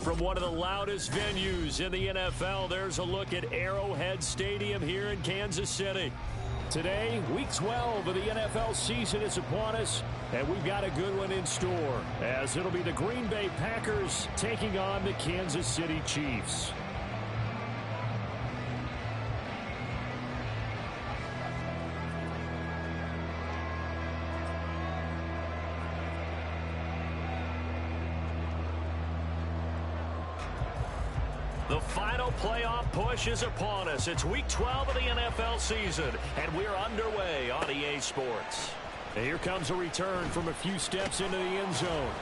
From one of the loudest venues in the NFL, there's a look at Arrowhead Stadium here in Kansas City. Today, Week 12 of the NFL season is upon us, and we've got a good one in store, as it'll be the Green Bay Packers taking on the Kansas City Chiefs. The final playoff push is upon us. It's Week 12 of the NFL season, and we're underway on EA Sports. And here comes a return from a few steps into the end zone.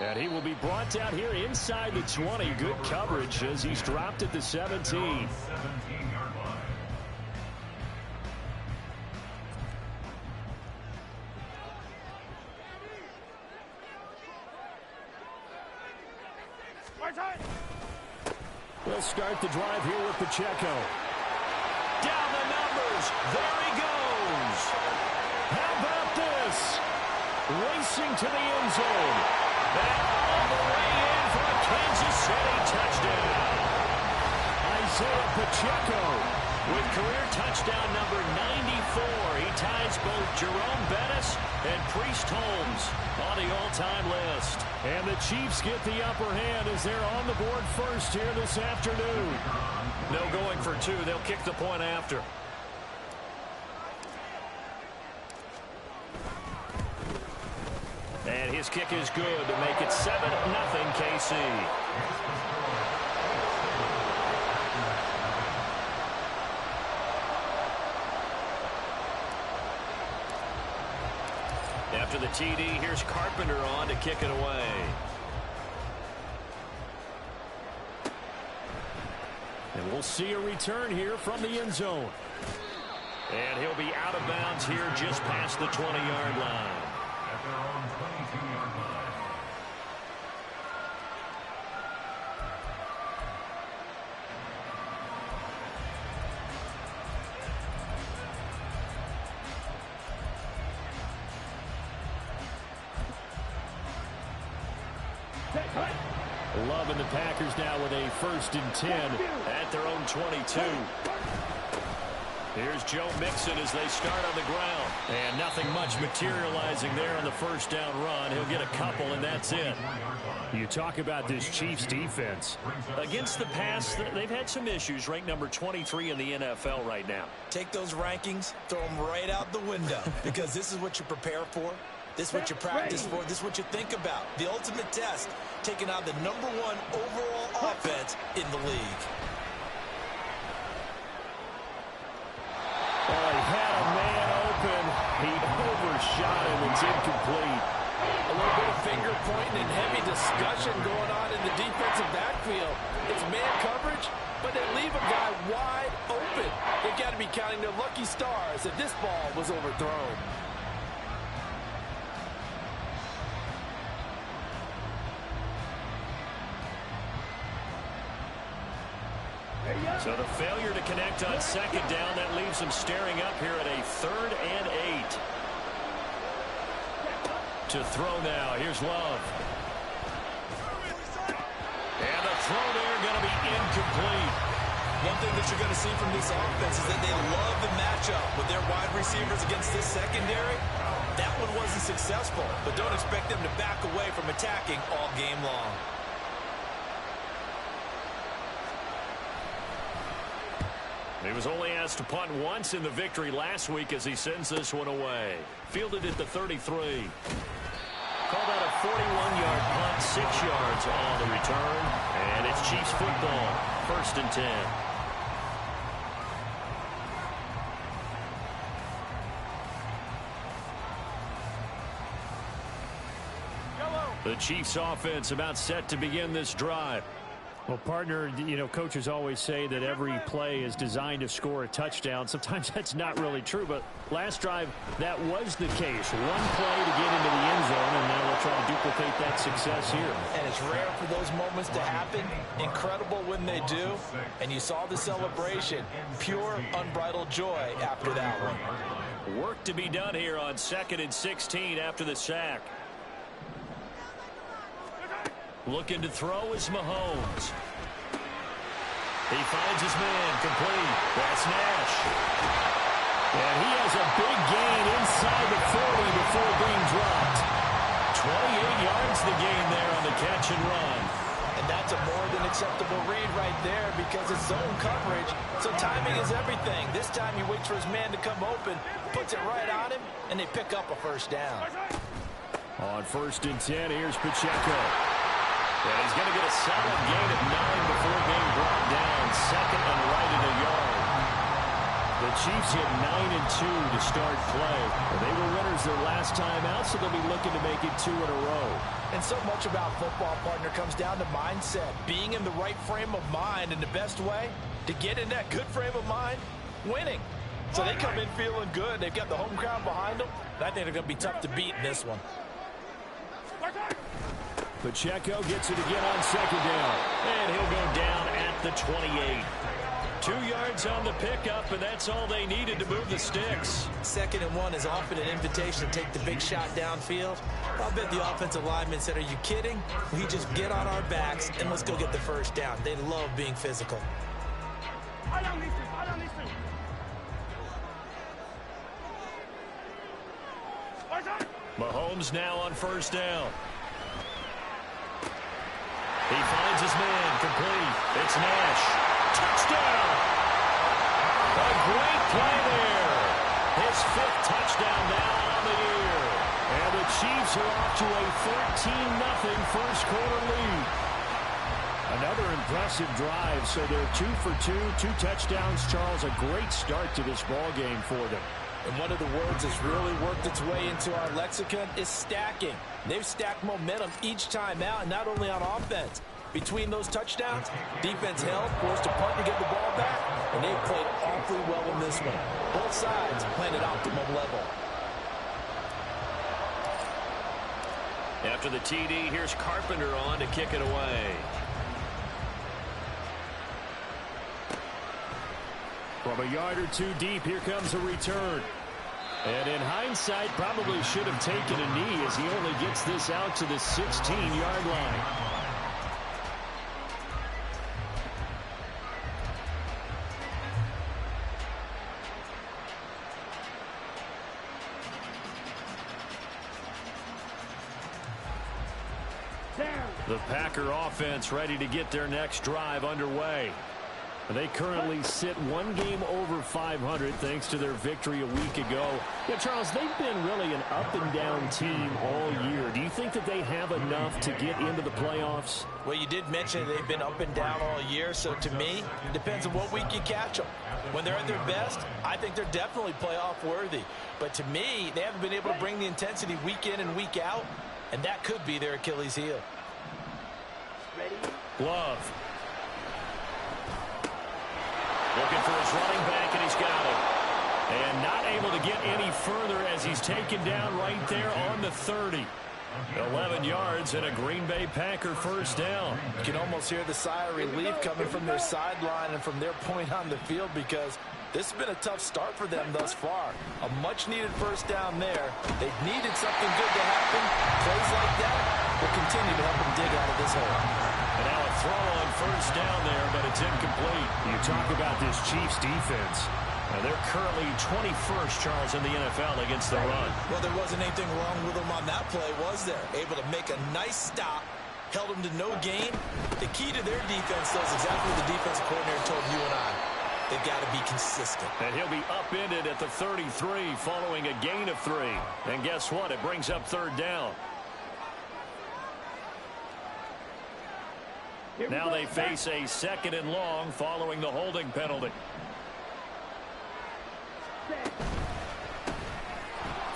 And he will be brought down here inside the 20. Good coverage as he's dropped at the 17. We'll start the drive here with Pacheco. Down the numbers. There he goes. How about this? Racing to the end zone. And all the way in for a Kansas City touchdown. Isaiah Pacheco with career touchdown number 94. He ties both Jerome Bettis and Priest Holmes on the all-time list. And the Chiefs get the upper hand as they're on the board first here this afternoon. No going for two. They'll kick the point after. And his kick is good to make it 7-0 KC. After the TD, here's Carpenter on to kick it away. And we'll see a return here from the end zone. And he'll be out of bounds here just past the 20-yard line. At their own 22-yard line. Loving the Packers now with a 1st and 10 at their own 22. Here's Joe Mixon as they start on the ground. And nothing much materializing there on the first down run. He'll get a couple, and that's it. You talk about this Chiefs defense. Against the pass, they've had some issues. Ranked number 23 in the NFL right now. Take those rankings, throw them right out the window, because this is what you prepare for. This is what you practice for. This is what you think about. The ultimate test, taking on the #1 overall offense in the league. Oh, he had a man open. He overshot him. It's incomplete. A little bit of finger pointing and heavy discussion going on in the defensive backfield. It's man coverage, but they leave a guy wide open. They've got to be counting their lucky stars if this ball was overthrown. So the failure to connect on 2nd down, that leaves them staring up here at a 3rd and 8. To throw now, here's Love. And the throw there going to be incomplete. One thing that you're going to see from this offense is that they love the matchup with their wide receivers against this secondary. That one wasn't successful, but don't expect them to back away from attacking all game long. He was only asked to punt once in the victory last week as he sends this one away. Fielded at the 33. Called out a 41-yard punt, 6 yards on the return. And it's Chiefs football, 1st and 10. The Chiefs offense about set to begin this drive. Well, partner, you know, coaches always say that every play is designed to score a touchdown. Sometimes that's not really true, but last drive, that was the case. One play to get into the end zone, and now we'll try to duplicate that success here. And it's rare for those moments to happen. Incredible when they do. And you saw the celebration. Pure, unbridled joy after that one. Work to be done here on 2nd and 16 after the sack. Looking to throw is Mahomes. He finds his man, complete. That's Nash. And he has a big gain inside the 40 before being dropped. 28 yards the gain there on the catch and run. And that's a more than acceptable read right there because it's zone coverage, so timing is everything. This time he waits for his man to come open, puts it right on him, and they pick up a first down. On 1st and 10, here's Pacheco. And he's going to get a solid gain of 9 before being brought down. Second and right at a yard. The Chiefs hit 9-2 to start play. They were winners their last time out, so they'll be looking to make it 2 in a row. And so much about football, partner, comes down to mindset. Being in the right frame of mind, and the best way to get in that good frame of mind, winning. So they come in feeling good. They've got the home crowd behind them. And I think they're going to be tough to beat in this one. Pacheco gets it again on 2nd down. And he'll go down at the 28. 2 yards on the pickup, and that's all they needed to move the sticks. 2nd and 1 is often an invitation to take the big shot downfield. I bet the offensive linemen said, are you kidding? We just get on our backs and let's go get the first down. They love being physical. Mahomes now on 1st down. He finds his man, complete. It's Nash. Touchdown! A great play there. His 5th touchdown now on the year. And the Chiefs are off to a 13-0 first quarter lead. Another impressive drive, so they're 2 for 2, 2 touchdowns. Charles, a great start to this ball game for them. And one of the words that's really worked its way into our lexicon is stacking. They've stacked momentum each time out, and not only on offense. Between those touchdowns, defense held, forced to punt to get the ball back, and they've played awfully well in this one. Both sides playing at optimum level. After the TD, here's Carpenter on to kick it away. From a yard or 2 deep, here comes a return. And in hindsight, probably should have taken a knee as he only gets this out to the 16-yard line. The Packer offense ready to get their next drive underway. They currently sit 1 game over 500 thanks to their victory a week ago. Yeah, Charles, they've been really an up-and-down team all year. Do you think that they have enough to get into the playoffs? Well, you did mention they've been up and down all year, so to me, it depends on what week you catch them. When they're at their best, I think they're definitely playoff worthy. But to me, they haven't been able to bring the intensity week in and week out, and that could be their Achilles heel. Love. Looking for his running back, and he's got it. And not able to get any further as he's taken down right there on the 30. 11 yards and a Green Bay Packer first down. You can almost hear the sigh of relief coming from their sideline and from their point on the field because this has been a tough start for them thus far. A much-needed first down there. They've needed something good to happen. Plays like that will continue to help them dig out of this hole. And now a throw on first down there, but it's incomplete. You talk about this Chiefs defense. Now they're currently 21st, Charles, in the NFL against the run. Well, there wasn't anything wrong with them on that play, was there? Able to make a nice stop, held them to no gain. The key to their defense, though, is exactly what the defensive coordinator told you and I. They've got to be consistent. And he'll be upended at the 33 following a gain of 3. And guess what? It brings up 3rd down. Now they face a 2nd and long following the holding penalty.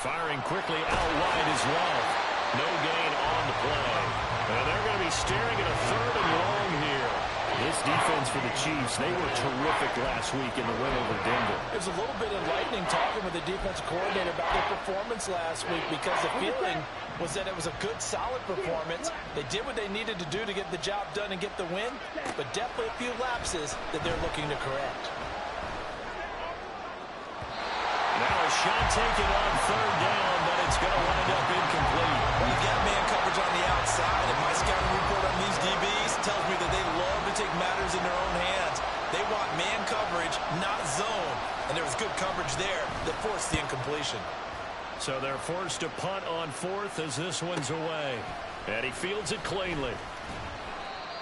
Firing quickly out wide is Love. No gain on the play. And they're going to be staring at a 3rd and long here. This defense for the Chiefs, they were terrific last week in the win over Denver. It was a little bit enlightening talking with the defensive coordinator about their performance last week because the feeling was that it was a good, solid performance. They did what they needed to do to get the job done and get the win, but definitely a few lapses that they're looking to correct. Now a shot taken on 3rd down, but it's going to wind up incomplete. Well, you got man coverage on the outside, and my scouting report on the They want man coverage, not zone. And there was good coverage there that forced the incompletion. So they're forced to punt on fourth as this one's away. And he fields it cleanly.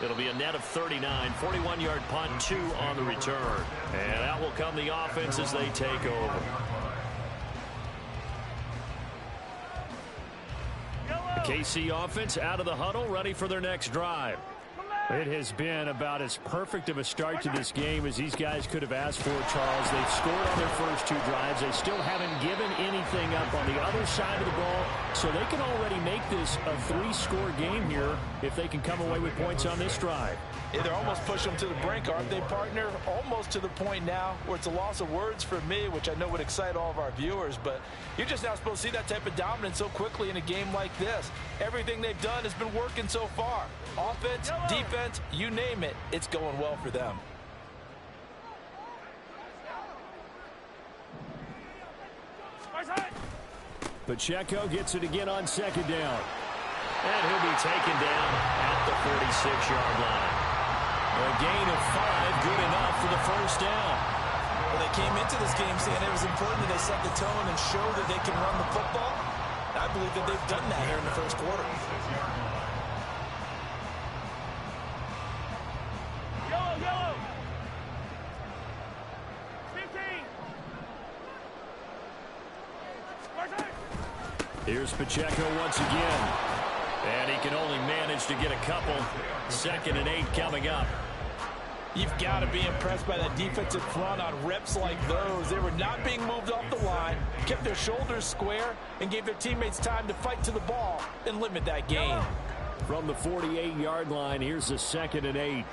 It'll be a net of 39, 41-yard punt, 2 on the return. And out will come the offense as they take over. KC offense out of the huddle, ready for their next drive. It has been about as perfect of a start to this game as these guys could have asked for, Charles. They've scored on their first 2 drives. They still haven't given anything up on the other side of the ball, so they can already make this a 3-score game here if they can come away with points on this drive. Yeah, they're almost pushing them to the brink, aren't they, partner? Almost to the point now where it's a loss of words for me, which I know would excite all of our viewers, but you're just not supposed to see that type of dominance so quickly in a game like this. Everything they've done has been working so far. Offense, defense, you name it, it's going well for them. Pacheco gets it again on second down. And he'll be taken down at the 46-yard line. A gain of 5, good enough for the first down. Well, they came into this game saying it was important that they set the tone and show that they can run the football. I believe that they've done that here in the first quarter. Yellow. 15. Here's Pacheco once again. And he can only manage to get a couple. 2nd and 8 coming up. You've got to be impressed by that defensive front on reps like those. They were not being moved off the line, kept their shoulders square, and gave their teammates time to fight to the ball and limit that gain. From the 48-yard line, here's the 2nd and 8.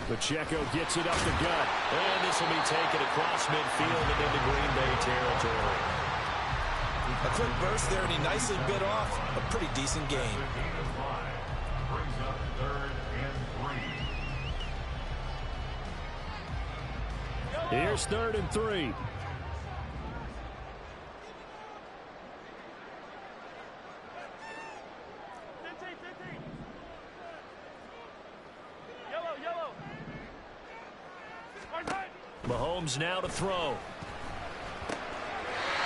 Pacheco gets it up the gut. And this will be taken across midfield and into Green Bay territory. A quick burst there, and he nicely bit off a pretty decent gain. Brings up 3rd and 3. Here's 3rd and 3. Mahomes now to throw.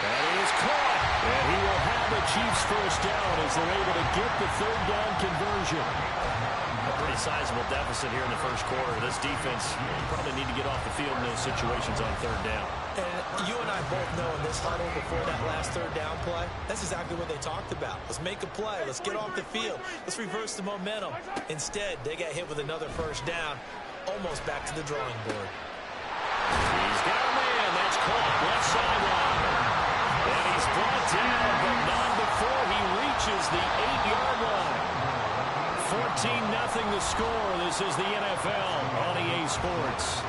That is caught. And he will have the Chiefs first down as they're able to get the 3rd down conversion. A pretty sizable deficit here in the first quarter. This defense probably need to get off the field in those situations on 3rd down. And you and I both know in this huddle before that last 3rd down play, that's exactly what they talked about. Let's make a play. Let's get off the field. Let's reverse the momentum. Instead, they got hit with another first down, almost back to the drawing board. He's got a man. That's caught. Left sideline. And he's brought down, but not before he reaches the 8-yard line. 14-0 the score. This is the NFL on EA Sports.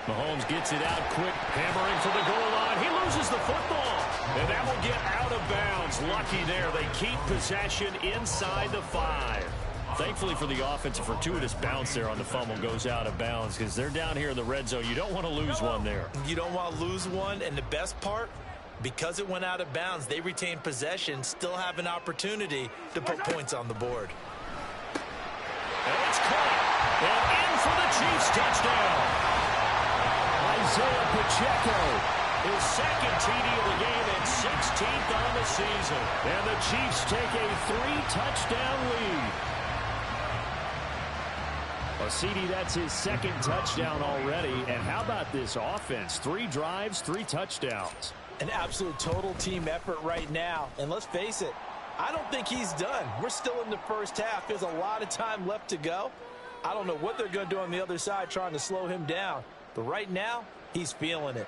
Mahomes gets it out quick, hammering for the goal line. He loses the football, and that will get out of bounds. Lucky there. They keep possession inside the 5. Thankfully for the offense, a fortuitous bounce there on the fumble goes out of bounds because they're down here in the red zone. You don't want to lose one there. You don't want to lose one, and the best part, because it went out of bounds, they retain possession, still have an opportunity to put points on the board. And it's caught, and in for the Chiefs touchdown. Isaiah Pacheco, his 2nd TD of the game and 16th on the season. And the Chiefs take a 3-touchdown lead. Well, CD, that's his 2nd touchdown already. And how about this offense? 3 drives, 3 touchdowns. An absolute total team effort right now. And let's face it, I don't think he's done. We're still in the first half. There's a lot of time left to go. I don't know what they're going to do on the other side trying to slow him down. But right now, he's feeling it.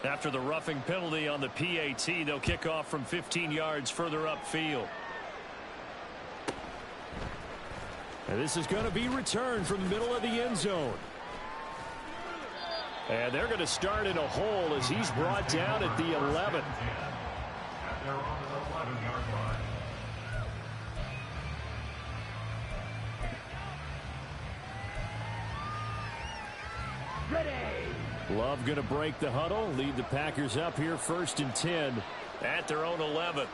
After the roughing penalty on the PAT, they'll kick off from 15 yards further upfield. And this is going to be returned from the middle of the end zone. And they're going to start in a hole as he's brought down at the 11. They're on the 11-yard line. Love going to break the huddle, lead the Packers up here 1st and 10 at their own 11.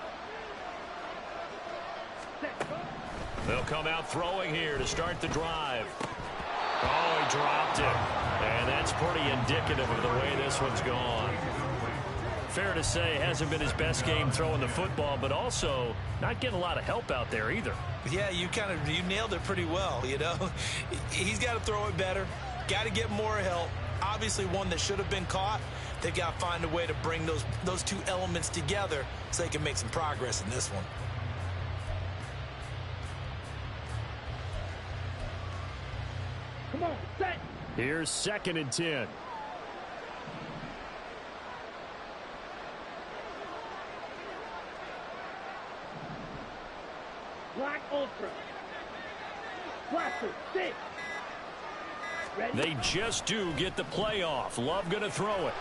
They'll come out throwing here to start the drive. Oh, he dropped it. And that's pretty indicative of the way this one's gone. Fair to say, hasn't been his best game throwing the football, but also not getting a lot of help out there either. Yeah, you nailed it pretty well, you know. He's got to throw it better, got to get more help. Obviously one that should have been caught. They've got to find a way to bring those two elements together so they can make some progress in this one. Come on, set. Here's 2nd and 10. Black Ultra. Blaster, 6. Ready? They just do get the play off. Love going to throw it.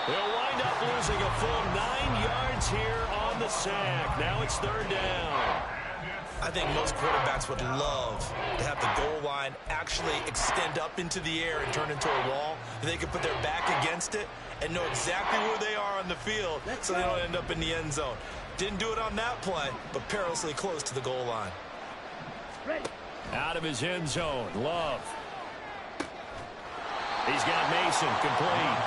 They'll wind up losing a full 9 yards here on the sack. Now it's 3rd down. I think most quarterbacks would love to have the goal line actually extend up into the air and turn into a wall. They can put their back against it and know exactly where they are on the field so they don't end up in the end zone. Didn't do it on that play, but perilously close to the goal line. Ready. Out of his end zone, Love. He's got Mason complete.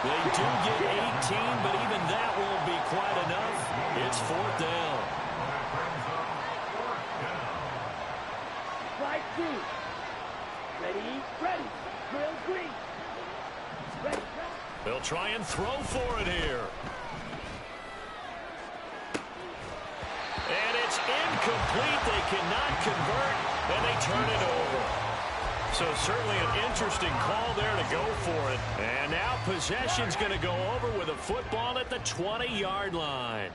They do get 18, but even that won't be quite enough. It's 4th down. Fly through. Ready, ready. Drill green. Ready, ready. They'll try and throw for it here. And it's incomplete. They cannot convert, and they turn it over. So certainly an interesting call there to go for it. And now possession's going to go over with a football at the 20-yard line.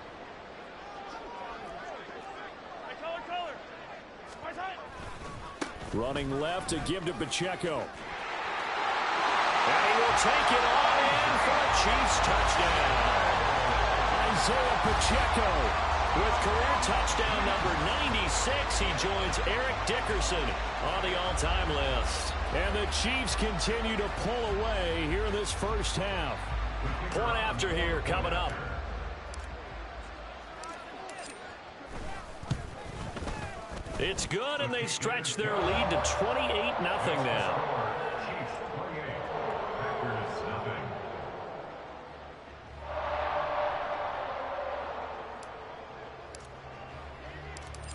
Color. Hard time. Running left to give to Pacheco. And he will take it on in for a Chiefs touchdown. Isaiah Pacheco with career touchdown number 96. He joins Eric Dickerson on the all-time list. And the Chiefs continue to pull away here in this first half. Point after here coming up. It's good, and they stretch their lead to 28-0 now.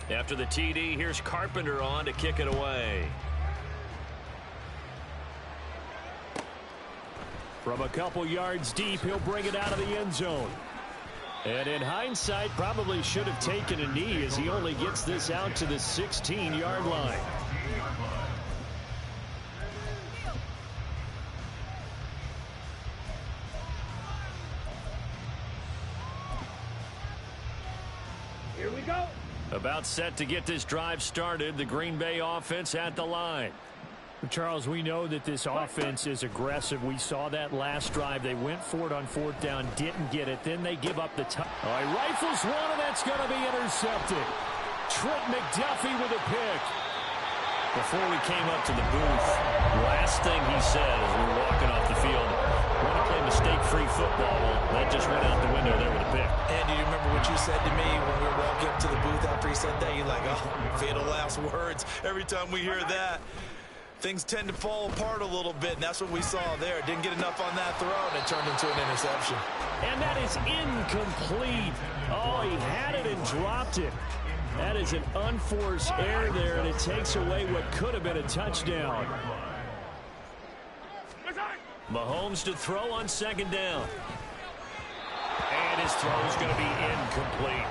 After the TD, here's Carpenter on to kick it away. From a couple yards deep, he'll bring it out of the end zone. And in hindsight, probably should have taken a knee as he only gets this out to the 16-yard line. Here we go. About set to get this drive started, the Green Bay offense at the line. Charles, we know that this offense is aggressive. We saw that last drive. They went for it on 4th down, didn't get it. Then they give up the touch. All right, rifles one, and that's going to be intercepted. Trent McDuffie with a pick. Before we came up to the booth, last thing he said as we were walking off the field, want to play mistake-free football. Well, that just went out the window there with a pick. And do you remember what you said to me when we were walking up to the booth after he said that? You're like, oh, fatal last words. Every time we hear that, things tend to fall apart a little bit, and that's what we saw there. Didn't get enough on that throw, and it turned into an interception. And that is incomplete. Oh, he had it and dropped it. That is an unforced error there, and it takes away what could have been a touchdown. Mahomes to throw on 2nd down. And his throw is going to be incomplete.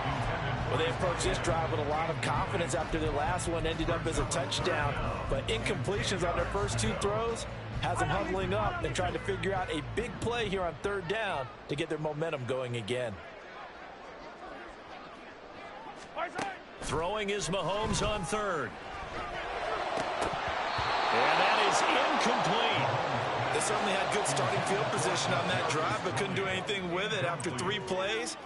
Well, they approached this drive with a lot of confidence after their last one ended up as a touchdown. But incompletions on their first 2 throws has them huddling up and trying to figure out a big play here on 3rd down to get their momentum going again. Throwing is Mahomes on 3rd. And that is incomplete. They certainly had good starting field position on that drive, but couldn't do anything with it after 3 plays.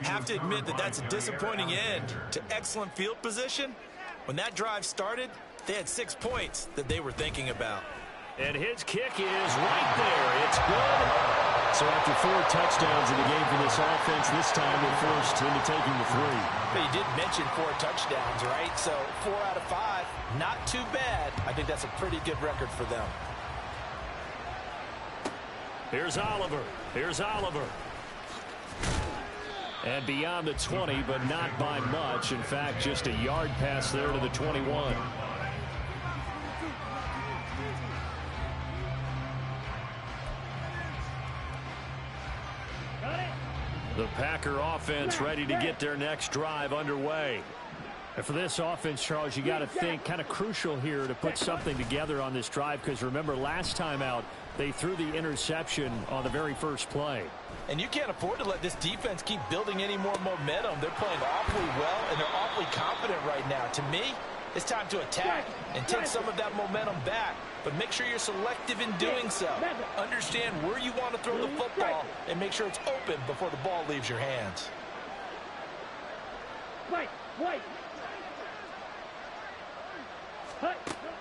Have to admit that that's a disappointing end to excellent field position. When that drive started, they had 6 points that they were thinking about. And his kick is right there. It's good. So after 4 touchdowns in the game for this offense, this time they're forced into taking the 3. But you did mention 4 touchdowns, right? So 4 out of 5, not too bad. I think that's a pretty good record for them. Here's Oliver. Here's Oliver. And beyond the 20, but not by much. In fact, just a yard pass there to the 21. The Packer offense ready to get their next drive underway. And for this offense, Charles, you got to think kind of crucial here to put something together on this drive, because remember last time out they threw the interception on the very first play. And you can't afford to let this defense keep building any more momentum. They're playing awfully well, and they're awfully confident right now. To me, it's time to attack and take some of that momentum back. But make sure you're selective in doing so. Understand where you want to throw the football and make sure it's open before the ball leaves your hands.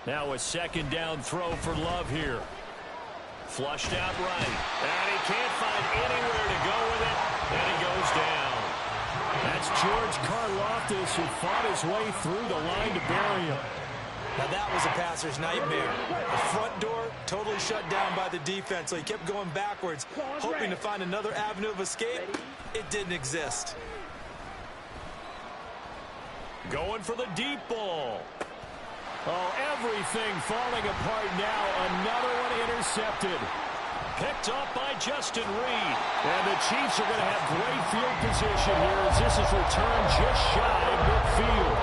Now a 2nd down throw for Love here. Flushed out right. And he can't find anywhere to go with it. And he goes down. That's George Karlaftis, who fought his way through the line to bury him. Now that was a passer's nightmare. The front door totally shut down by the defense, so he kept going backwards, hoping to find another avenue of escape. It didn't exist. Going for the deep ball. Oh, everything falling apart now. Another one intercepted. Picked up by Justin Reed. And the Chiefs are going to have great field position here as this is returned just shy of midfield.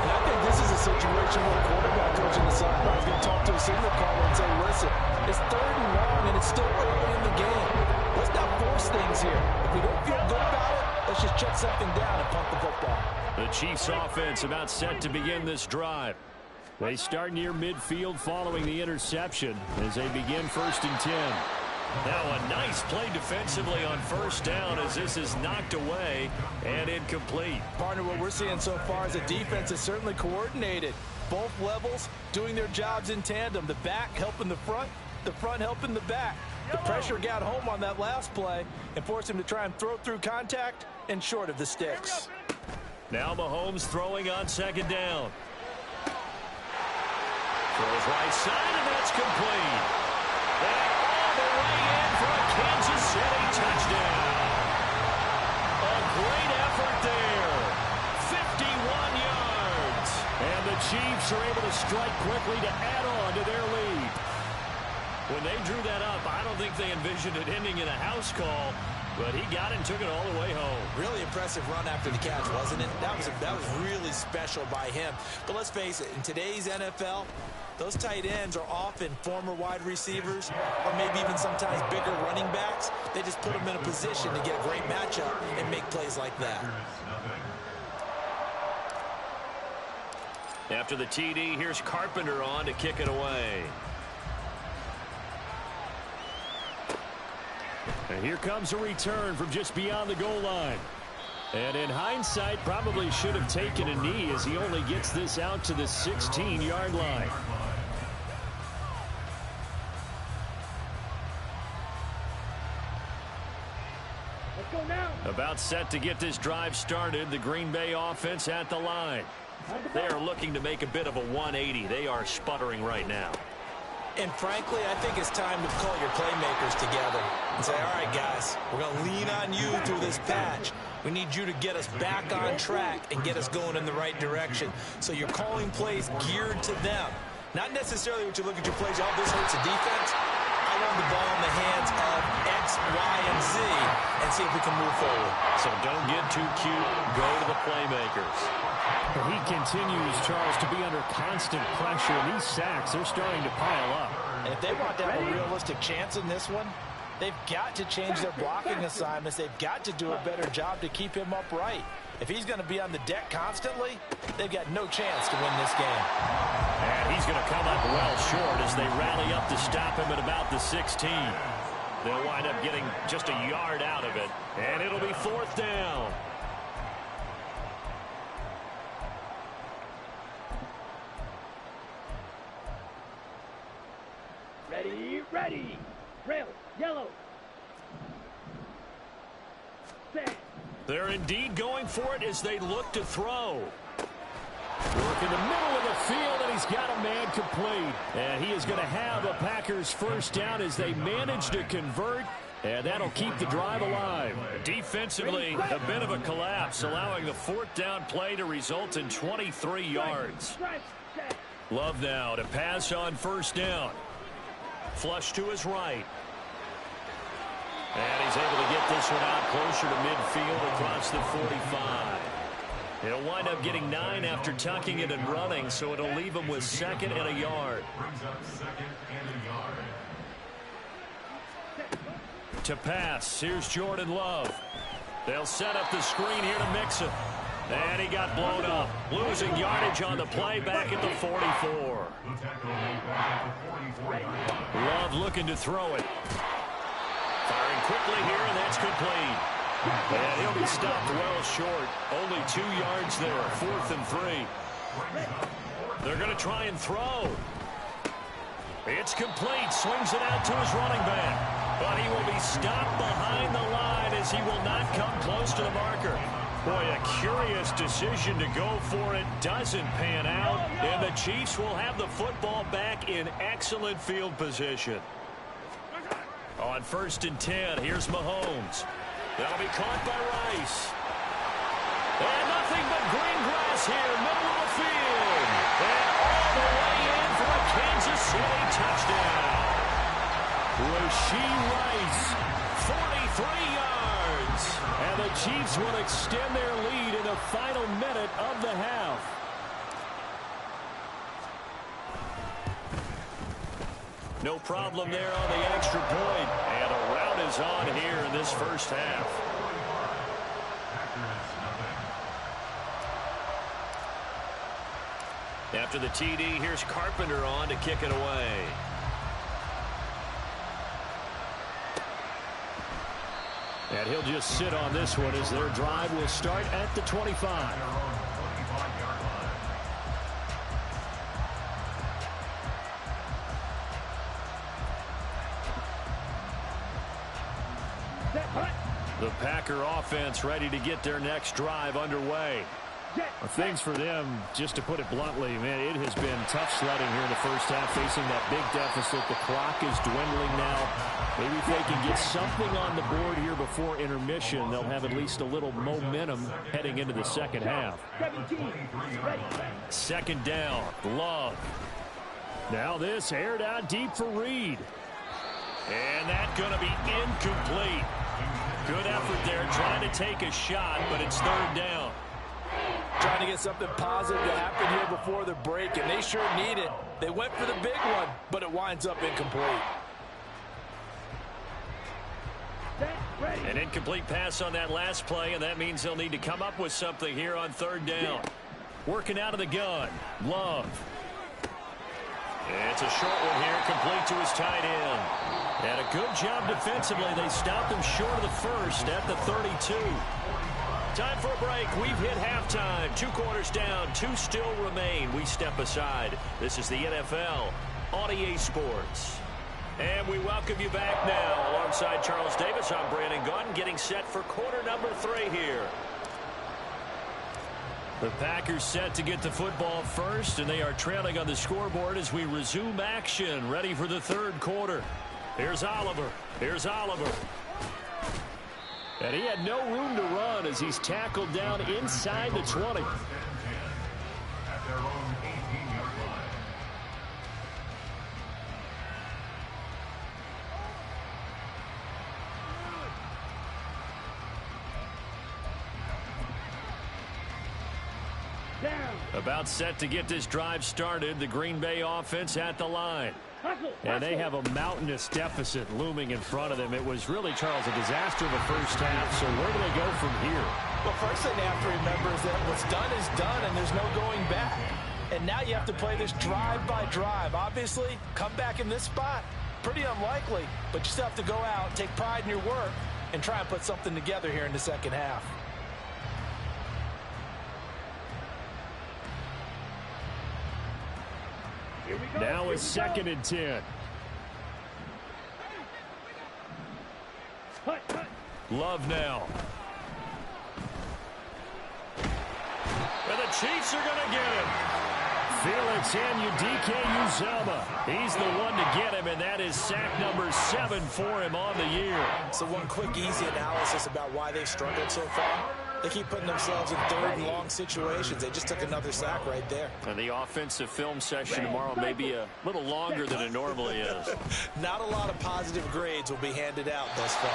And I think this is a situation where the quarterback coach on the sideline is going to talk to the signal caller and say, listen, it's 3rd and long and it's still early in the game. Let's not force things here. If we don't feel good about it, let's just check something down and punt the football. The Chiefs offense about set to begin this drive. They start near midfield following the interception as they begin 1st and 10. Now a nice play defensively on 1st down as this is knocked away and incomplete. Partner, what we're seeing so far is the defense is certainly coordinated. Both levels doing their jobs in tandem. The back helping the front helping the back. The pressure got home on that last play and forced him to try and throw through contact and short of the sticks. Now Mahomes throwing on 2nd down. Throws right side, and that's complete. And all the way in for a Kansas City touchdown. A great effort there. 51 yards. And the Chiefs are able to strike quickly to add on to their lead. When they drew that up, I don't think they envisioned it ending in a house call, but he got it and took it all the way home. Really impressive run after the catch, wasn't it? That was really special by him. But let's face it, in today's NFL, those tight ends are often former wide receivers or maybe even sometimes bigger running backs. They just put them in a position to get a great matchup and make plays like that. After the TD, here's Carpenter on to kick it away. And here comes a return from just beyond the goal line. And in hindsight, probably should have taken a knee as he only gets this out to the 16-yard line. Let's go now. About set to get this drive started, the Green Bay offense at the line. They are looking to make a bit of a 180. They are sputtering right now. And frankly, I think it's time to call your playmakers together and say, all right, guys, we're going to lean on you through this patch. We need you to get us back on track and get us going in the right direction. So you're calling plays geared to them. Not necessarily what you look at your plays, oh, this hurts the defense. I want return the ball in the hands of X, Y, and Z and see if we can move forward. So don't get too cute. Go to the playmakers. He continues, Charles, to be under constant pressure. And these sacks, they're starting to pile up. And if they want to have a realistic chance in this one, they've got to change their blocking assignments. They've got to do a better job to keep him upright. If he's going to be on the deck constantly, they've got no chance to win this game. And he's going to come up well short as they rally up to stop him at about the 16. They'll wind up getting just a yard out of it. And it'll be 4th down. Ready. Rail, yellow. Set. They're indeed going for it as they look to throw. Work in the middle of the field, and he's got a man complete. And he is going to have a Packers first down as they manage to convert. And that'll keep the drive alive. Defensively, a bit of a collapse, allowing the 4th down play to result in 23 yards. Love now to pass on 1st down. Flush to his right. And he's able to get this one out closer to midfield across the 45. He'll wind up getting 9 after tucking it and running, so it'll leave him with 2nd and a yard. To pass, here's Jordan Love. They'll set up the screen here to Mixon. And he got blown up. Losing yardage on the play back at the 44. Love looking to throw it. Firing quickly here, and that's complete. And he'll be stopped well short. Only 2 yards there, 4th and 3. They're going to try and throw. It's complete. Swings it out to his running back. But he will be stopped behind the line as he will not come close to the marker. Boy, a curious decision to go for it. Doesn't pan out. And the Chiefs will have the football back in excellent field position. On 1st and 10, here's Mahomes. That'll be caught by Rice. And nothing but green grass here, middle of the field. And all the way in for a Kansas City touchdown. Rashee Rice, 43 yards. And the Chiefs will extend their lead in the final minute of the half. No problem there on the extra point. And a rout is on here in this first half. After the TD, here's Carpenter on to kick it away. And he'll just sit on this one as their drive will start at the 25. The Packer offense ready to get their next drive underway. Things for them, just to put it bluntly, man, it has been tough sledding here in the first half, facing that big deficit. The clock is dwindling now. Maybe if they can get something on the board here before intermission, they'll have at least a little momentum heading into the second half. 2nd down, Love. Now this aired out deep for Reed. And that's going to be incomplete. Good effort there, trying to take a shot, but it's 3rd down. Trying to get something positive to happen here before the break, and they sure need it. They went for the big one, but it winds up incomplete. An incomplete pass on that last play, and that means they'll need to come up with something here on 3rd down. Working out of the gun, Love. It's a short one here, complete to his tight end. And a good job defensively. They stopped him short of the first at the 32. Time for a break. We've hit halftime. 2 quarters down. 2 still remain. We step aside. This is the NFL on EA Sports. And we welcome you back now. Alongside Charles Davis, I'm Brandon Gaudin, getting set for quarter number 3 here. The Packers set to get the football first, and they are trailing on the scoreboard as we resume action, ready for the 3rd quarter. Here's Oliver. Here's Oliver. And he had no room to run as he's tackled down inside the 20. At their own 18-yard line. Down. About set to get this drive started. The Green Bay offense at the line. Hustle. And they have a mountainous deficit looming in front of them. It was really, Charles, a disaster in the first half. So where do they go from here? Well, first thing they have to remember is that what's done is done, and there's no going back. And now you have to play this drive by drive. Obviously, come back in this spot, pretty unlikely. But you still have to go out, take pride in your work, and try and put something together here in the second half. Here we go. Now Here it's we go. 2nd and 10. Hut, hut. Love now. And the Chiefs are going to get him. Felix Anudike-Uzomah. He's the one to get him, and that is sack number 7 for him on the year. So one quick, easy analysis about why they've struggled so far. They keep putting themselves in third and long situations. They just took another sack right there. And the offensive film session tomorrow may be a little longer than it normally is. Not a lot of positive grades will be handed out thus far.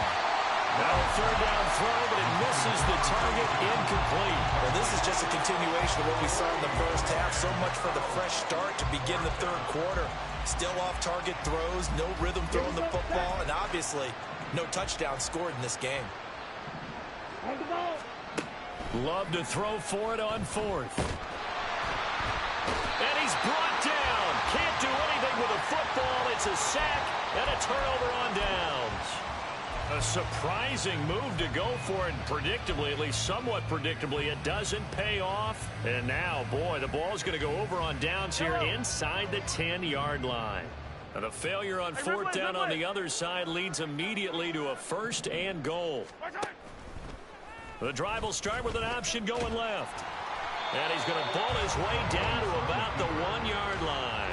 Now a 3rd down throw, but it misses the target, incomplete. Well, this is just a continuation of what we saw in the first half. So much for the fresh start to begin the third quarter. Still off-target throws, no rhythm throwing the football, and obviously no touchdown scored in this game. On the ball. Love to throw for it on 4th. And he's brought down. Can't do anything with a football. It's a sack and a turnover on downs. A surprising move to go for it, and predictably, at least somewhat predictably, it doesn't pay off. And now, boy, the ball's going to go over on downs here inside the 10-yard line. And a failure on 4th down on the other side leads immediately to a 1st and goal. The drive will start with an option going left. And he's going to ball his way down to about the 1-yard line.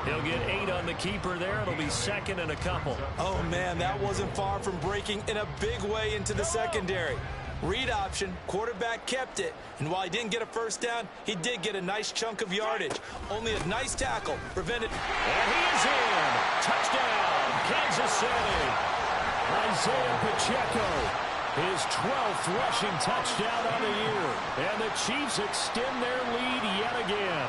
He'll get 8 on the keeper there. It'll be 2nd and a couple. Oh, man, that wasn't far from breaking in a big way into the secondary. Read option, quarterback kept it. And while he didn't get a 1st down, he did get a nice chunk of yardage. Only a nice tackle prevented. And he is in. Touchdown, Kansas City. Isaiah Pacheco. His 12th rushing touchdown on the year. And the Chiefs extend their lead yet again.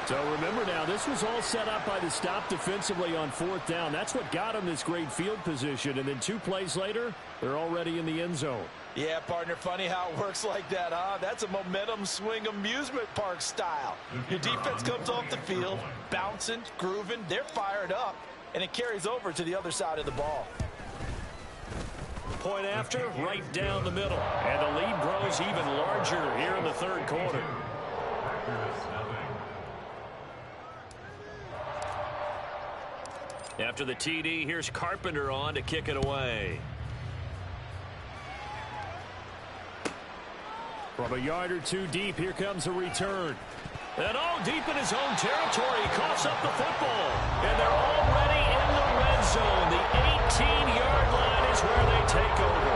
So remember now, this was all set up by the stop defensively on 4th down. That's what got him this great field position. And then 2 plays later, they're already in the end zone. Yeah, partner, funny how it works like that, huh? That's a momentum swing amusement park style. Your defense comes off the field, bouncing, grooving, they're fired up, and it carries over to the other side of the ball. Point after, right down the middle. And the lead grows even larger here in the third quarter. After the TD, here's Carpenter on to kick it away. From a yard or 2 deep, here comes a return. And deep in his own territory, he coughs up the football. And they're already in the red zone. The 18-yard line is where they take over.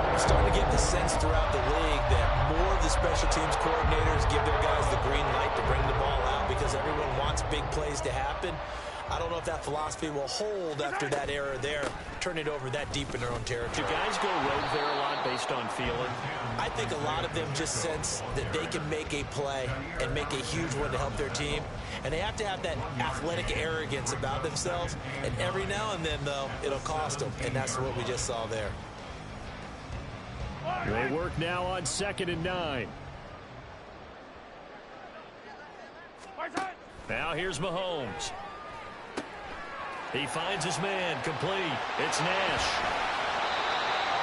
I'm starting to get the sense throughout the league that more of the special teams coordinators give their guys the green light to bring the ball out because everyone wants big plays to happen. I don't know if that philosophy will hold after that error there, turn it over that deep in their own territory. Do guys go rogue there a lot based on feeling? I think a lot of them just sense that they can make a play and make a huge one to help their team. And they have to have that athletic arrogance about themselves. And every now and then, though, it'll cost them. And that's what we just saw there. They work now on 2nd and 9. Now here's Mahomes. He finds his man, complete. It's Nash.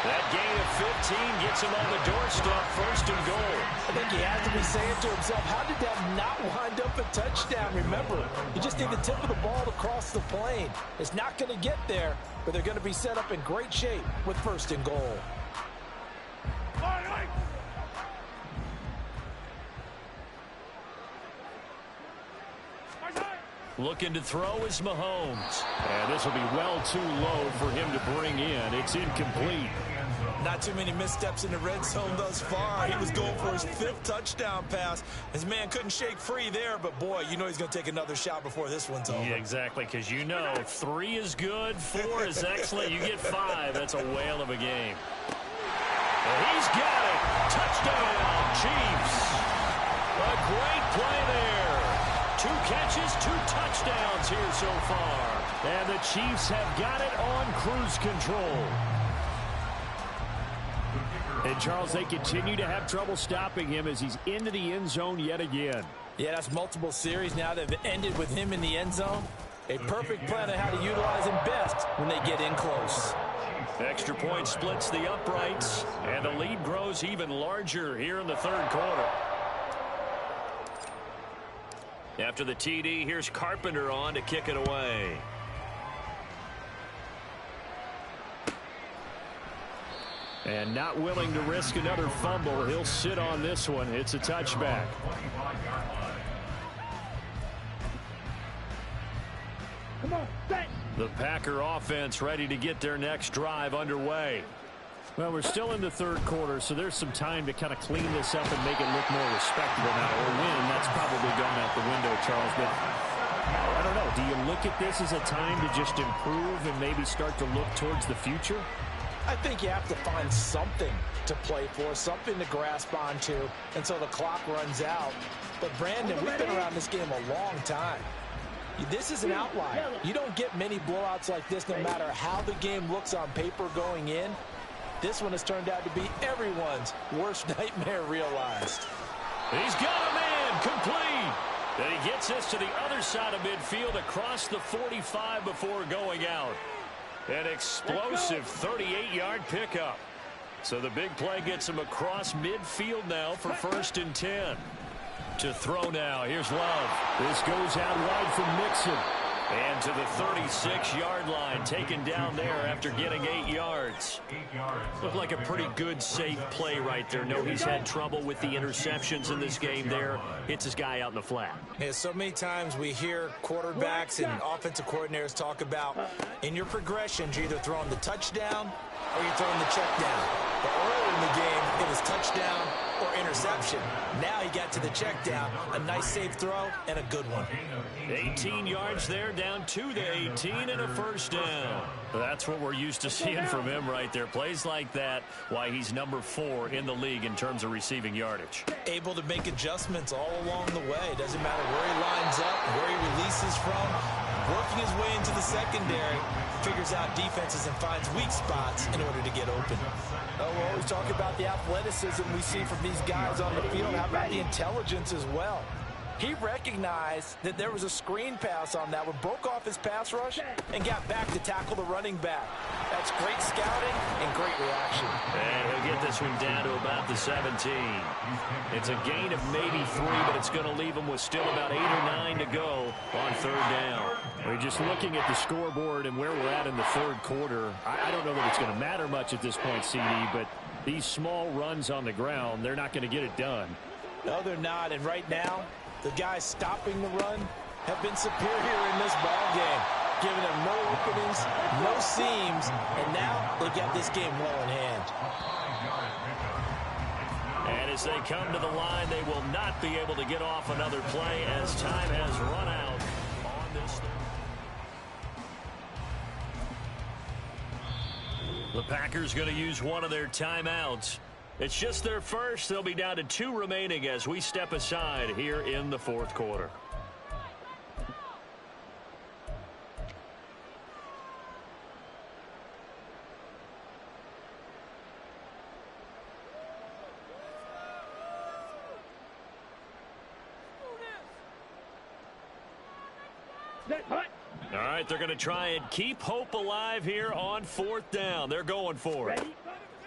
That gain of 15 gets him on the doorstep, 1st and goal. I think he has to be saying to himself, how did that not wind up a touchdown? Remember, you just need the tip of the ball to cross the plane. It's not going to get there, but they're going to be set up in great shape with 1st and goal. Looking to throw is Mahomes. And this will be well too low for him to bring in. It's incomplete. Not too many missteps in the red zone thus far. He was going for his 5th touchdown pass. His man couldn't shake free there, but boy, you know he's going to take another shot before this one's over. Yeah, exactly, because you know 3 is good, 4 is excellent. You get 5. That's a whale of a game. And he's got it. Touchdown, Chiefs. touchdowns here so far. And the Chiefs have got it on cruise control. And, Charles, they continue to have trouble stopping him as he's into the end zone yet again. Yeah, that's multiple series now that have ended with him in the end zone. A perfect plan on how to utilize him best when they get in close. Extra point splits the uprights, and the lead grows even larger here in the third quarter. After the TD, here's Carpenter on to kick it away. And not willing to risk another fumble. He'll sit on this one. It's a touchback. Come on, set. The Packer offense ready to get their next drive underway. Well, we're still in the third quarter, so there's some time to kind of clean this up and make it look more respectable now. Or win, that's probably gone out the window, Charles. But I don't know. Do you look at this as a time to just improve and maybe start to look towards the future? I think you have to find something to play for, something to grasp onto until the clock runs out. But, Brandon, we've been around this game a long time. This is an outlier. You don't get many blowouts like this no matter how the game looks on paper going in. This one has turned out to be everyone's worst nightmare realized. He's got a man complete. And he gets this to the other side of midfield across the 45 before going out. An explosive 38-yard pickup. So the big play gets him across midfield now for 1st and 10. To throw now. Here's Love. This goes out wide from Mixon. And to the 36-yard line, taken down there after getting 8 yards. Looked like a pretty good, safe play right there. No, he's had trouble with the interceptions in this game there. Hits his guy out in the flat. Yeah, so many times we hear quarterbacks and offensive coordinators talk about in your progressions, you're either throwing the touchdown or you're throwing the check down. But earlier in the game, it was touchdown or interception. Now he got to the check down, a nice safe throw, and a good one. 18 yards there, down to the 18, and a 1st down. That's what we're used to seeing from him right there. Plays like that, why he's number 4 in the league in terms of receiving yardage. Able to make adjustments all along the way. Doesn't matter where he lines up, where he releases from. Working his way into the secondary, figures out defenses and finds weak spots in order to get open. Oh, we'll always talk about the athleticism we see from these guys on the field. How about the intelligence as well? He recognized that there was a screen pass on that one, broke off his pass rush, and got back to tackle the running back. That's great scouting and great reaction. And he'll get this one down to about the 17. It's a gain of maybe 3, but it's going to leave him with still about 8 or 9 to go on 3rd down. We're just looking at the scoreboard and where we're at in the third quarter. I don't know that it's going to matter much at this point, CD, but these small runs on the ground, they're not going to get it done. No, they're not. And right now, the guys stopping the run have been superior in this ball game, giving them no openings, no seams, and now they got this game well in hand. And as they come to the line, they will not be able to get off another play as time has run out on this. The Packers going to use one of their timeouts. It's just their first. They'll be down to 2 remaining as we step aside here in the 4th quarter. All right, they're going to try and keep hope alive here on 4th down. They're going for it.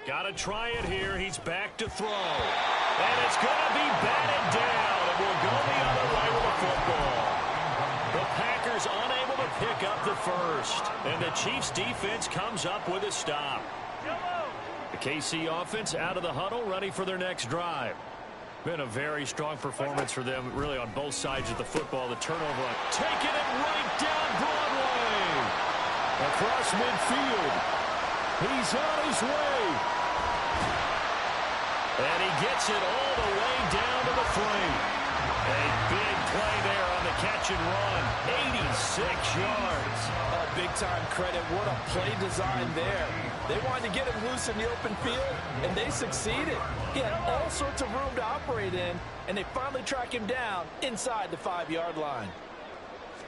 Got to try it here. He's back to throw. And it's going to be batted down. It will go the other way with the football. The Packers unable to pick up the first. And the Chiefs defense comes up with a stop. The KC offense out of the huddle, ready for their next drive. Been a very strong performance for them, really, on both sides of the football. The turnover on taking it right down Broadway. Across midfield. He's on his way. And he gets it all the way down to the 3. A big play there on the catch and run. 86 yards. Big-time credit. What a play design there. They wanted to get him loose in the open field, and they succeeded. He had all sorts of room to operate in, and they finally track him down inside the 5-yard line.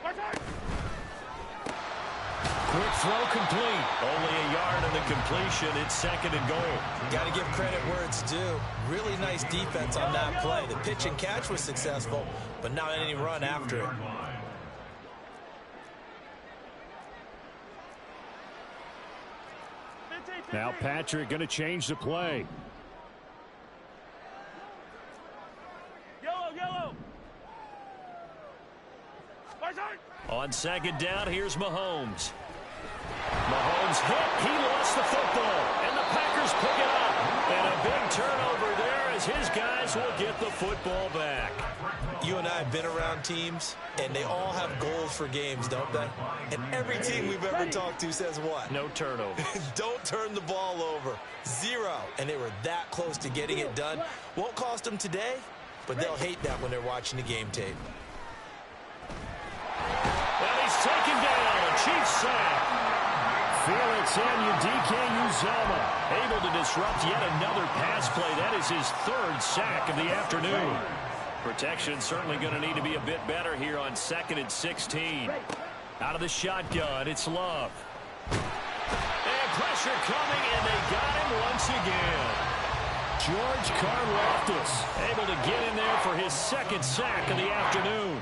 Quick throw complete. Only a yard on the completion. It's 2nd and goal. Got to give credit where it's due. Really nice defense on that play. The pitch and catch was successful, but not any run after it. Now Patrick going to change the play. Yellow. On 2nd down, here's Mahomes. Mahomes hit. He lost the football, and the Packers pick it up. And a big turnover there as his guys will get the football back. You and I have been around teams, and they all have goals for games, don't they? And every team we've ever talked to says what? No turnover. Don't turn the ball over. 0. And they were that close to getting it done. Won't cost them today, but they'll hate that when they're watching the game tape. And he's taken down. A Chiefs sack. Felix Anudike-Uzomah Able to disrupt yet another pass play. That is his 3rd sack of the afternoon. Protection certainly going to need to be a bit better here on 2nd and 16. Out of the shotgun, it's Love. And pressure coming, and they got him once again. George Karlaftis able to get in there for his 2nd sack of the afternoon.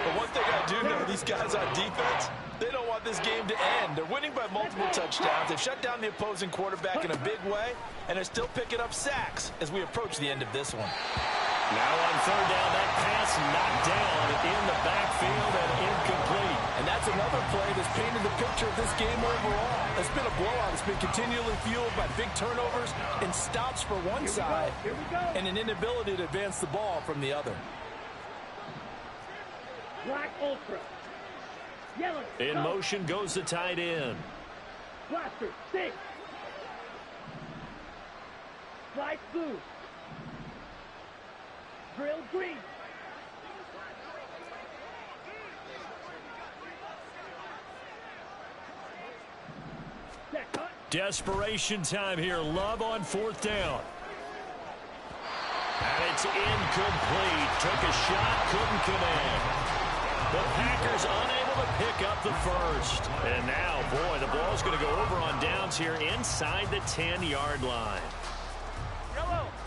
But one thing I do know, these guys on defense, they don't want this game to end. They're winning by multiple touchdowns. They've shut down the opposing quarterback in a big way, and they're still picking up sacks as we approach the end of this one. Now on 3rd down, that pass knocked down in the backfield and incomplete. And that's another play that's painted the picture of this game overall. It's been a blowout. It's been continually fueled by big turnovers and stops for one side and an inability to advance the ball from the other. Black Ultra. Yellow. In motion goes the tight end. Blaster. 6. Light blue. Drill green. Desperation time here. Love on 4th down. And it's incomplete. Took a shot, couldn't connect. The Packers unable to pick up the 1st. And now, boy, the ball's going to go over on downs here inside the 10-yard line.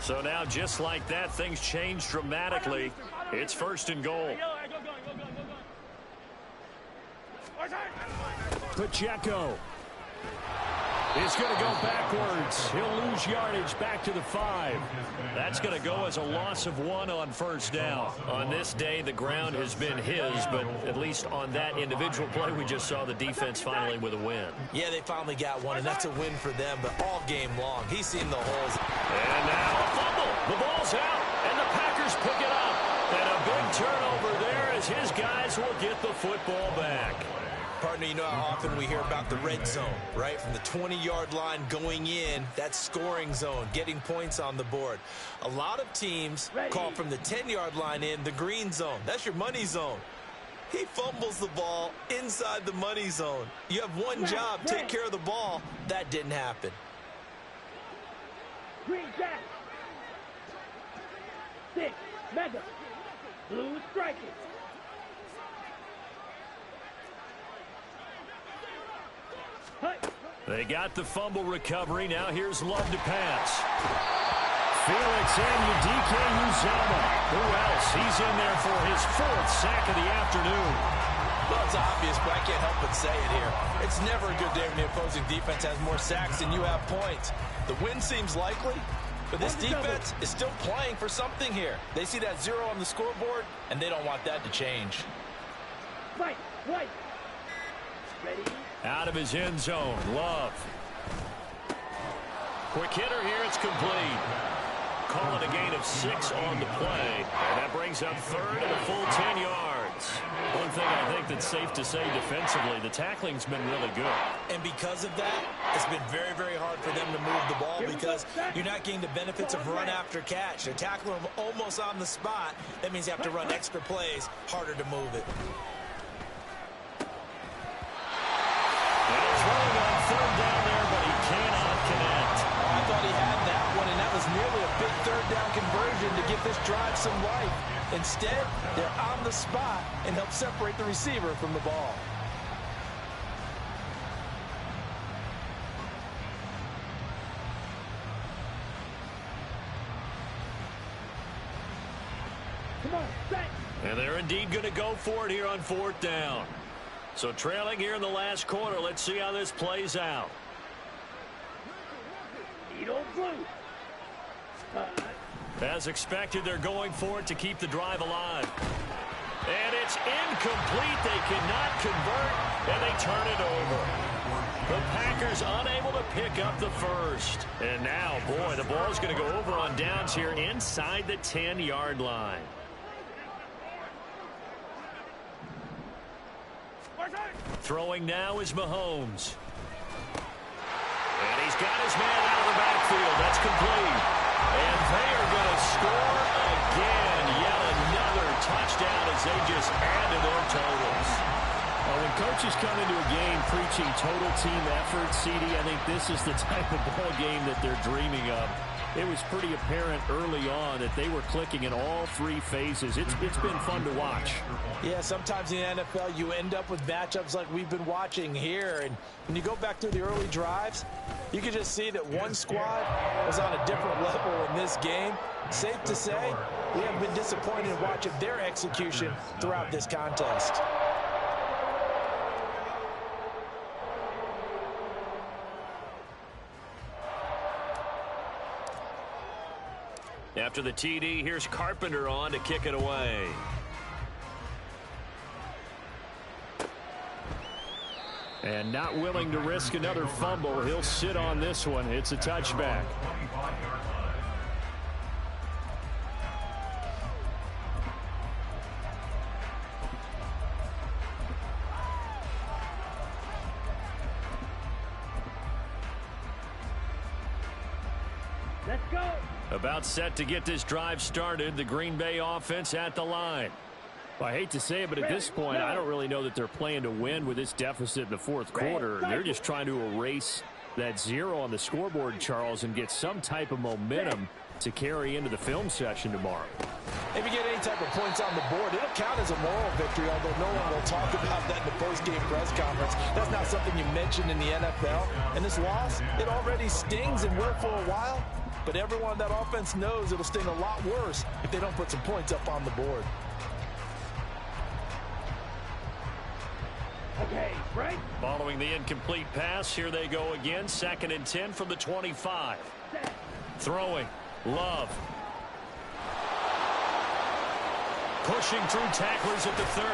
So now, just like that, things change dramatically. It's 1st and goal. Pacheco is going to go backwards. He'll lose yardage back to the 5. That's going to go as a loss of 1 on 1st down. On this day, the ground has been his, but at least on that individual play, we just saw the defense finally with a win. Yeah, they finally got one, and that's a win for them, but all game long, he's seen the holes. And now a fumble. The ball's out, and the Packers pick it up. And a big turnover there as his guys will get the football back. Partner, you know how often we hear about the red zone, right? From the 20-yard line going in, that scoring zone, getting points on the board. A lot of teams call from the 10-yard line in the green zone. That's your money zone. He fumbles the ball inside the money zone. You have one job, take care of the ball. That didn't happen. Green jack. 6. Mega. Blue striking. They got the fumble recovery. Now here's Love to pass. Felix Anudike-Uzomah. Who else? He's in there for his 4th sack of the afternoon. Well, it's obvious, but I can't help but say it here. It's never a good day when the opposing defense has more sacks than you have points. The win seems likely, but this defense is still playing for something here. They see that 0 on the scoreboard, and they don't want that to change. Right. Ready. Out of his end zone, Love. Quick hitter here, it's complete. Call it a gain of 6 on the play. And that brings up 3rd and a full 10 yards. One thing I think that's safe to say defensively, the tackling's been really good. And because of that, it's been very, very hard for them to move the ball because you're not getting the benefits of run after catch. They're tackling them almost on the spot. That means you have to run extra plays, harder to move it. Throwing on 3rd down there, but he cannot connect. I thought he had that one, and that was nearly a big 3rd down conversion to give this drive some life. Instead, they're on the spot and help separate the receiver from the ball. Come on, set. And they're indeed going to go for it here on 4th down. So trailing here in the last quarter. Let's see how this plays out. Needle blue. As expected, they're going for it to keep the drive alive. And it's incomplete. They cannot convert, and they turn it over. The Packers unable to pick up the first. And now, boy, the ball's going to go over on downs here inside the 10-yard line. Throwing now is Mahomes. And he's got his man out of the backfield. That's complete. And they are going to score again. Yet another touchdown as they just add to their totals. When coaches come into a game preaching total team effort, CD, I think this is the type of ball game that they're dreaming of. It was pretty apparent early on that they were clicking in all three phases. It's been fun to watch. Yeah, sometimes in the NFL you end up with matchups like we've been watching here. And when you go back through the early drives, you can just see that one squad was on a different level in this game. Safe to say, we have been disappointed in watching their execution throughout this contest. After the TD, here's Carpenter on to kick it away. And not willing to risk another fumble. He'll sit on this one. It's a touchback. Let's go. About set to get this drive started. The Green Bay offense at the line. Well, I hate to say it, but at this point, I don't really know that they're playing to win with this deficit in the fourth quarter. They're just trying to erase that 0 on the scoreboard, Charles, and get some type of momentum to carry into the film session tomorrow. If you get any type of points on the board, it'll count as a moral victory, although no one will talk about that in the post-game press conference. That's not something you mentioned in the NFL. And this loss, it already stings and will for a while. But everyone on that offense knows it'll sting a lot worse if they don't put some points up on the board. Okay, right. Following the incomplete pass, here they go again. 2nd and 10 from the 25. Throwing. Love. Pushing through tacklers at the 30.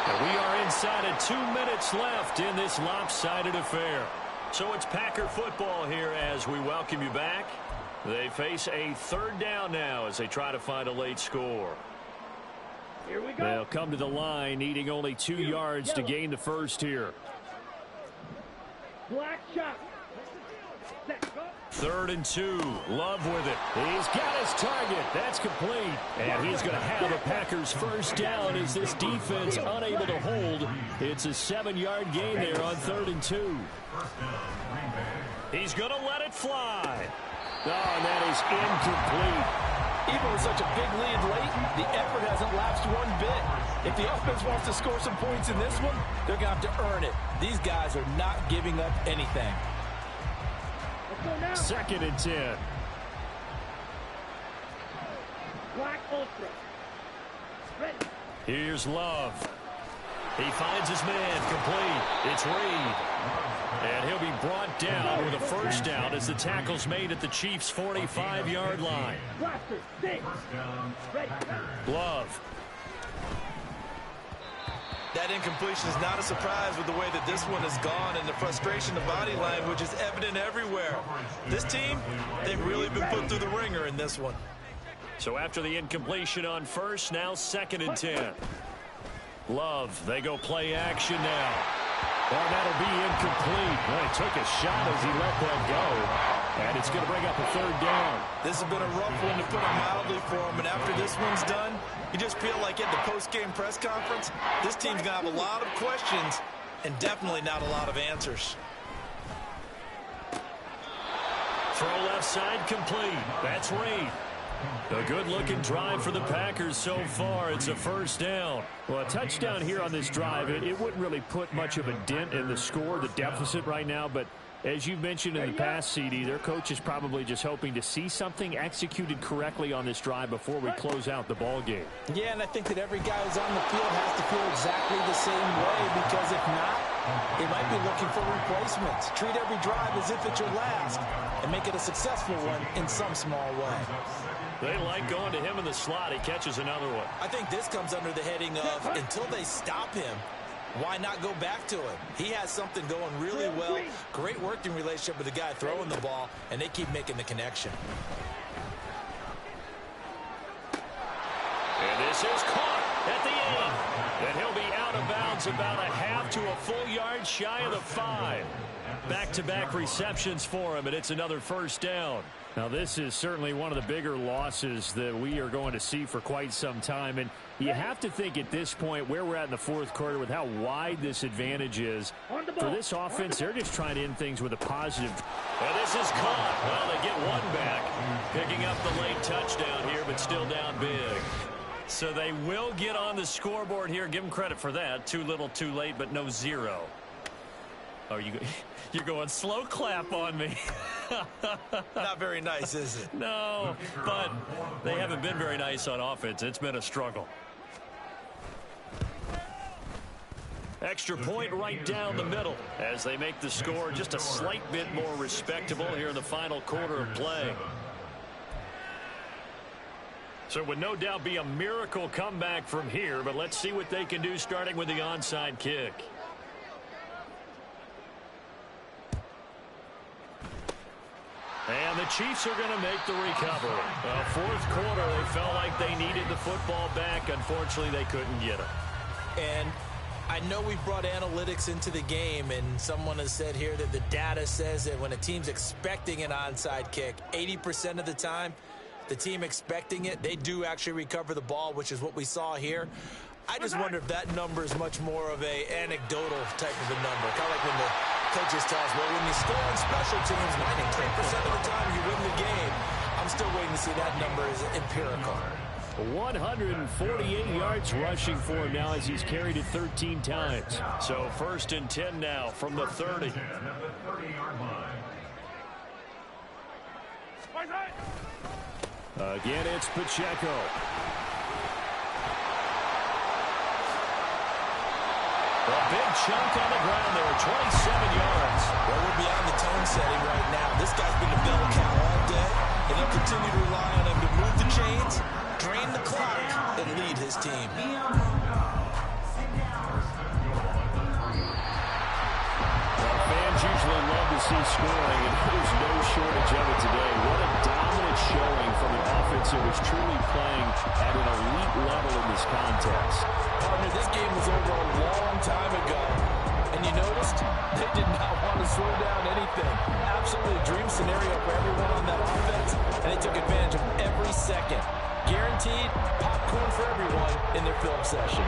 And we are inside of 2 minutes left in this lopsided affair. So it's Packer football here as we welcome you back. They face a 3rd down now as they try to find a late score. Here we go. They'll come to the line, needing only 2 yards to gain the first here. Black shot. Set, go. 3rd and 2. Love with it. He's got his target. That's complete. And he's going to have a Packers first down as this defense unable to hold. It's a 7-yard gain there on 3rd and 2. He's going to let it fly. Oh, and that is incomplete. Even with such a big lead late, the effort hasn't lapsed one bit. If the offense wants to score some points in this one, they're going to have to earn it. These guys are not giving up anything. Let's go now. 2nd and 10. Black ultra. Ready. Here's Love. He finds his man complete. It's Reed. And he'll be brought down with a first down as the tackle's made at the Chiefs' 45-yard line. Blaster, six. Ready. Love. That incompletion is not a surprise with the way that this one has gone, and the frustration, the body language is evident everywhere. This team, they've really been put through the ringer in this one. So after the incompletion on first, now 2nd and 10. Love, they go play action now. Well, that'll be incomplete. Well, he took a shot as he let that go. And it's going to bring up a 3rd down. This has been a rough one, to put it mildly, for him. And after this one's done, you just feel like at the post-game press conference, this team's going to have a lot of questions and definitely not a lot of answers. Throw left side complete. That's Reed. A good-looking drive for the Packers so far. It's a first down. Well, a touchdown here on this drive, it wouldn't really put much of a dent in the score, the deficit right now, but as you mentioned in the past, CD, their coach is probably just hoping to see something executed correctly on this drive before we close out the ball game. Yeah, and I think that every guy who's on the field has to feel exactly the same way, because if not, they might be looking for replacements. Treat every drive as if it's your last and make it a successful one in some small way. They like going to him in the slot. He catches another one. I think this comes under the heading of until they stop him, why not go back to him? He has something going really well. Great working relationship with the guy throwing the ball, and they keep making the connection. And this is caught at the end. And he'll be out of bounds about a half to a full yard shy of the 5. Back-to-back receptions for him, and it's another first down. Now, this is certainly one of the bigger losses that we are going to see for quite some time. And you have to think at this point where we're at in the fourth quarter with how wide this advantage is. For this offense, they're just trying to end things with a positive. And this is caught. Well, they get one back, picking up the late touchdown here, but still down big. So they will get on the scoreboard here. Give them credit for that. Too little, too late, but no 0. Oh, you're going slow clap on me. Not very nice, is it? No, but they haven't been very nice on offense. It's been a struggle. Extra point right down the middle as they make the score just a slight bit more respectable here in the final quarter of play. So it would no doubt be a miracle comeback from here, but let's see what they can do starting with the onside kick. And the Chiefs are going to make the recovery. Fourth quarter, they felt like they needed the football back. Unfortunately, they couldn't get it. And I know we've brought analytics into the game, and someone has said here that the data says that when a team's expecting an onside kick, 80% of the time, the team expecting it, they do actually recover the ball, which is what we saw here. I just wonder if that number is much more of a anecdotal type of a number. Kind of like when the coaches tell us, well, when you score on special teams, 93% of the time you win the game. I'm still waiting to see that number is empirical. 148 yards rushing for him now as he's carried it 13 times. So 1st and 10 now from the 30. Again, it's Pacheco. A big chunk on the ground there, 27 yards. Well, we're beyond the tone setting right now. This guy's been a bell cow all day, and he'll continue to rely on him to move the chains, drain the clock, and lead his team. Well, fans usually love to see scoring, and there's no shortage of it today. What a dominant showing from an offense that was truly playing at an elite level in this contest. Partner, this game was over a long time ago, and you noticed they did not want to slow down anything. Absolutely a dream scenario for everyone on that offense, and they took advantage of every second. Guaranteed popcorn for everyone in their film session.